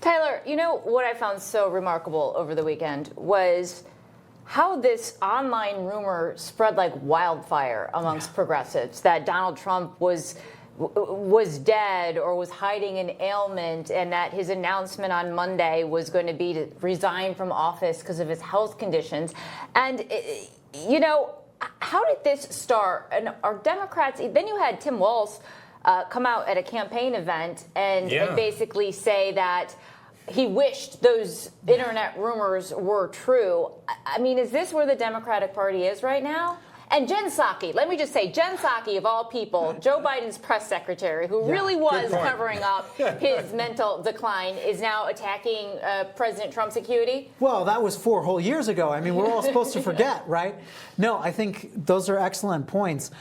Tyler, you know what I found so remarkable over the weekend was how this online rumor spread like wildfire amongst progressives that Donald Trump was dead or was hiding an ailment, and that his announcement on Monday was going to be to resign from office because of his health conditions. And how did this start? And are Democrats? Then you had Tim Walz come out at a campaign event and basically say that he wished those internet rumors were true. I mean, is this where the Democratic Party is right now? And Jen Psaki, let me just say, Jen Psaki, of all people, Joe Biden's press secretary, who really was covering up his mental decline, is now attacking President Trump's acuity? Well, that was 4 whole years ago. I mean, we're all supposed to forget, right? No, I think those are excellent points.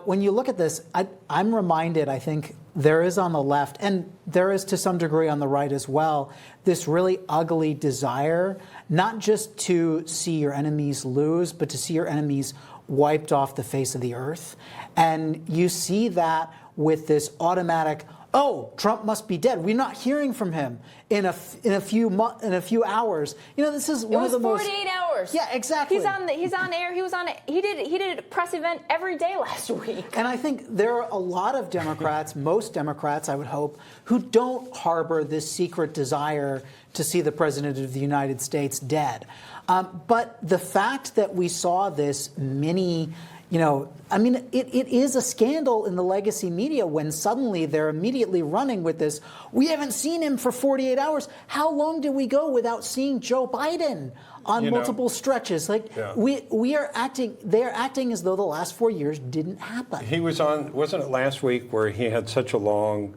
When you look at this, I'm reminded, I think, there is on the left, and there is to some degree on the right as well, this really ugly desire, not just to see your enemies lose, but to see your enemies wiped off the face of the earth. And you see that with this automatic, oh, Trump must be dead. We're not hearing from him in a few hours. You know, this is one of the most. It was 48 hours. Yeah, exactly. He's on air. He did a press event every day last week. And I think there are a lot of Democrats, most Democrats, I would hope, who don't harbor this secret desire to see the President of the United States dead. But the fact that we saw this mini, it is a scandal in the legacy media when suddenly they're immediately running with this. We haven't seen him for 48 hours. How long do we go without seeing Joe Biden on multiple stretches? We are acting, they're acting as though the last 4 years didn't happen. He was on, wasn't it last week where he had such a long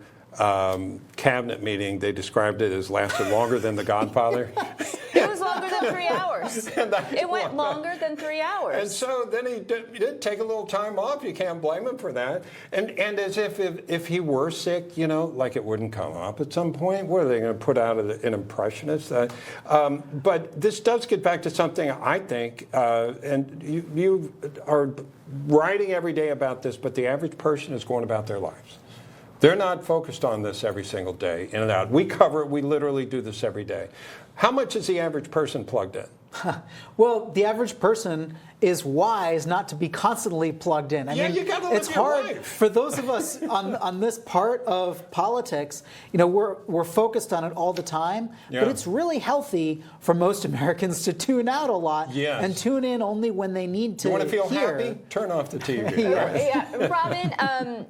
cabinet meeting, they described it as lasted longer than The Godfather? It was longer than 3 hours. It went longer than 3 hours. And so then he did take a little time off. You can't blame him for that. And as if he were sick, like it wouldn't come up at some point. What are they going to put out an impressionist? But this does get back to something I think, and you are writing every day about this, but the average person is going about their lives. They're not focused on this every single day, in and out. We cover it. We literally do this every day. How much is the average person plugged in? Well, the average person is wise not to be constantly plugged in. I mean, you got to live it's your hard life. for those of us on this part of politics. We're focused on it all the time, but it's really healthy for most Americans to tune out a lot and tune in only when they need to. You want to feel hear. happy? Turn off the TV. Robin.